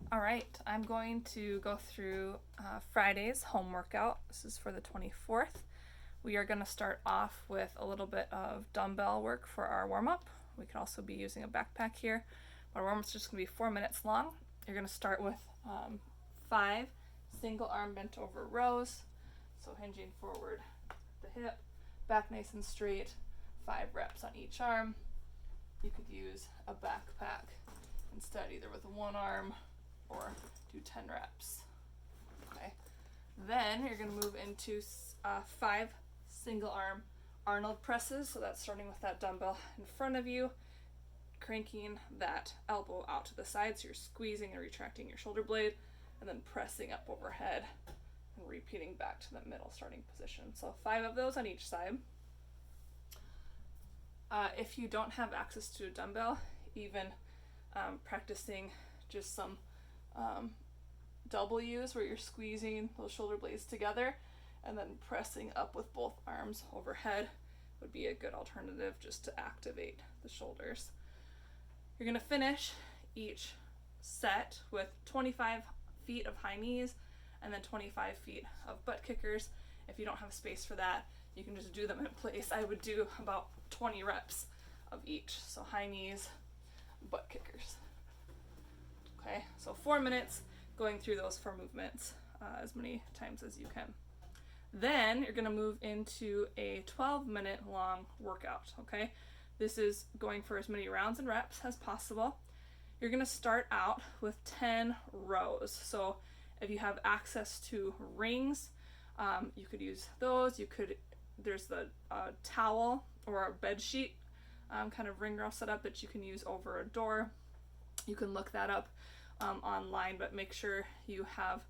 All right, I'm going to go through Friday's home workout. This is for the 24th. We are going to start off with a little bit of dumbbell work for our warm-up. We could also be using a backpack here. Our warm-up's just going to be 4 minutes long. You're going to start with 5 single arm bent over rows. So hinging forward the hip, back nice and straight, 5 reps on each arm. You could use a backpack instead, either with one arm or do 10 reps. Okay. Then you're going to move into 5 single arm Arnold presses. So that's starting with that dumbbell in front of you, cranking that elbow out to the side. So you're squeezing and retracting your shoulder blade, and then pressing up overhead and repeating back to the middle starting position. So 5 of those on each side. If you don't have access to a dumbbell, even practicing just some W's where you're squeezing those shoulder blades together and then pressing up with both arms overhead would be a good alternative just to activate the shoulders. You're going to finish each set with 25 feet of high knees and then 25 feet of butt kickers. If you don't have space for that, you can just do them in place. I would do about 20 reps of each. So high knees, butt kickers. Okay, so 4 minutes going through those 4 movements as many times as you can. Then you're going to move into a 12-minute long workout, okay? This is going for as many rounds and reps as possible. You're going to start out with 10 rows. So if you have access to rings, you could use those. There's the towel or a bed sheet kind of ring row setup that you can use over a door. You can look that up online, but make sure you have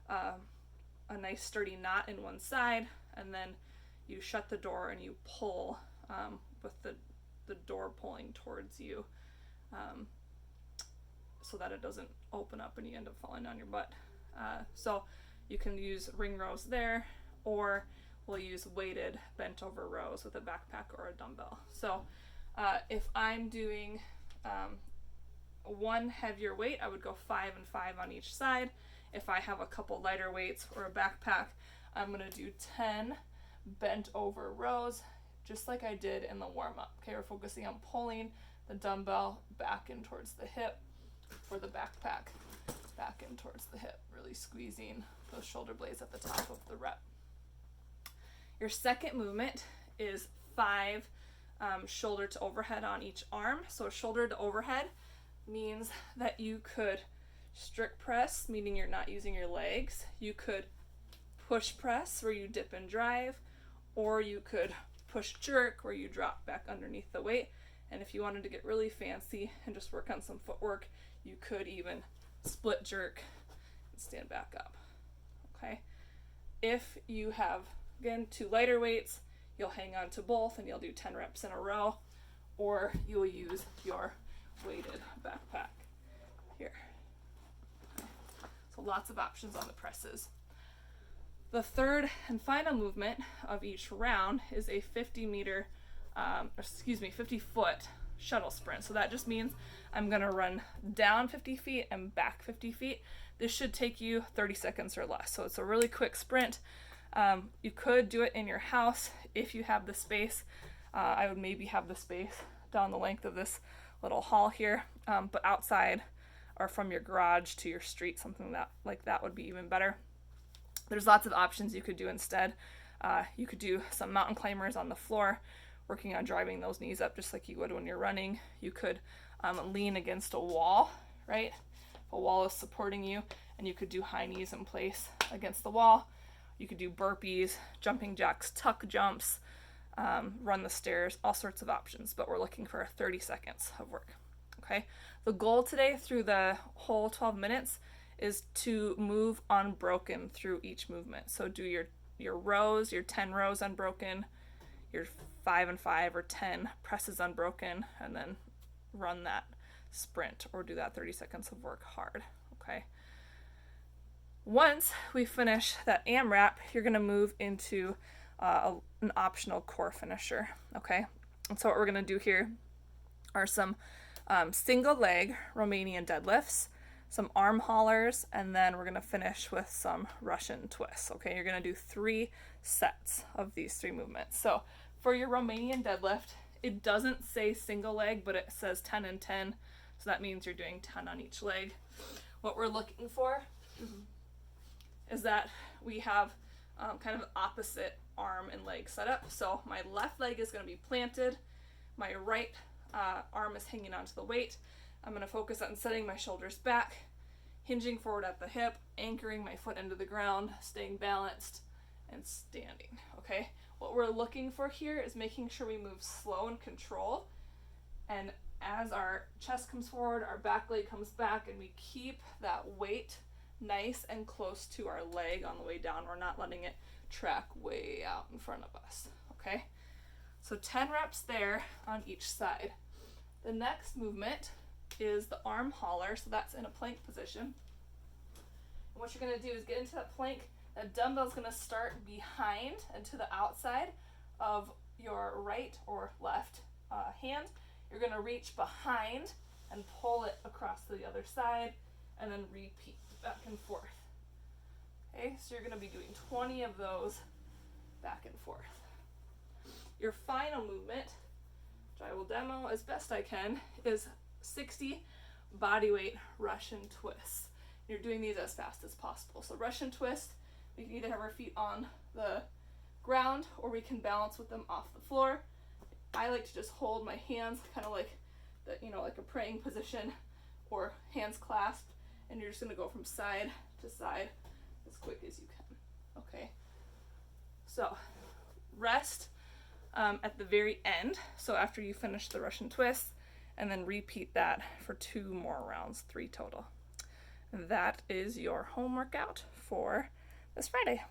a nice sturdy knot in one side, and then you shut the door and you pull with the door pulling towards you so that it doesn't open up and you end up falling on your butt. So you can use ring rows there, or we'll use weighted bent over rows with a backpack or a dumbbell. So if I'm doing one heavier weight, I would go 5 and 5 on each side. If I have a couple lighter weights or a backpack, I'm going to do 10 bent over rows, just like I did in the warm-up. Okay, we're focusing on pulling the dumbbell back in towards the hip for the backpack, back in towards the hip, really squeezing those shoulder blades at the top of the rep. Your second movement is 5 shoulder to overhead on each arm. So shoulder to overhead means that you could strict press, meaning you're not using your legs. You could push press, where you dip and drive, or you could push jerk, where you drop back underneath the weight. And if you wanted to get really fancy and just work on some footwork, you could even split jerk and stand back up. Okay. If you have, again, 2 lighter weights, you'll hang on to both and you'll do 10 reps in a row, or you'll use your weighted backpack here. Okay. So lots of options on the presses. The third and final movement of each round is a 50 foot shuttle sprint. So that just means I'm going to run down 50 feet and back 50 feet. This should take you 30 seconds or less. So it's a really quick sprint. You could do it in your house if you have the space. I would maybe have the space down the length of this little hall here, but outside or from your garage to your street, something like that would be even better. There's lots of options you could do instead. You could do some mountain climbers on the floor, working on driving those knees up just like you would when you're running. You could lean against a wall, right? A wall is supporting you, and you could do high knees in place against the wall. You could do burpees, jumping jacks, tuck jumps, run the stairs, all sorts of options, but we're looking for 30 seconds of work. Okay. The goal today through the whole 12 minutes is to move unbroken through each movement. So do your rows, your 10 rows unbroken, your 5 and 5 or 10 presses unbroken, and then run that sprint or do that 30 seconds of work hard. Okay. Once we finish that AMRAP, you're going to move into an optional core finisher. Okay. And so what we're going to do here are some single leg Romanian deadlifts. some arm haulers, and then we're gonna finish with some Russian twists. Okay, you're gonna do 3 sets of these 3 movements. So for your Romanian deadlift, it doesn't say single leg, but it says 10 and 10. So that means you're doing 10 on each leg. What we're looking for is that we have kind of opposite arm and leg setup. So my left leg is going to be planted, my right arm is hanging onto the weight. I'm going to focus on setting my shoulders back, hinging forward at the hip, anchoring my foot into the ground, staying balanced, and standing. Okay, what we're looking for here is making sure we move slow and control, and as our chest comes forward, our back leg comes back, and we keep that weight nice and close to our leg on the way down. We're not letting it track way out in front of us. Okay, so 10 reps there on each side. The next movement is the arm hauler, so that's in a plank position. And what you're going to do is get into that plank. That dumbbell is going to start behind and to the outside of your right or left hand. You're going to reach behind and pull it across to the other side, and then repeat back and forth. Okay, so you're going to be doing 20 of those back and forth. Your final movement, which I will demo as best I can, is 60 bodyweight Russian twists. You're doing these as fast as possible. So Russian twist, we can either have our feet on the ground or we can balance with them off the floor. I like to just hold my hands kind of like the, like a praying position, or hands clasped, and you're just going to go from side to side as quick as you can. Okay, so rest at the very end, so after you finish the Russian twist, and then repeat that for 2 more rounds, 3 total. And that is your home workout for this Friday.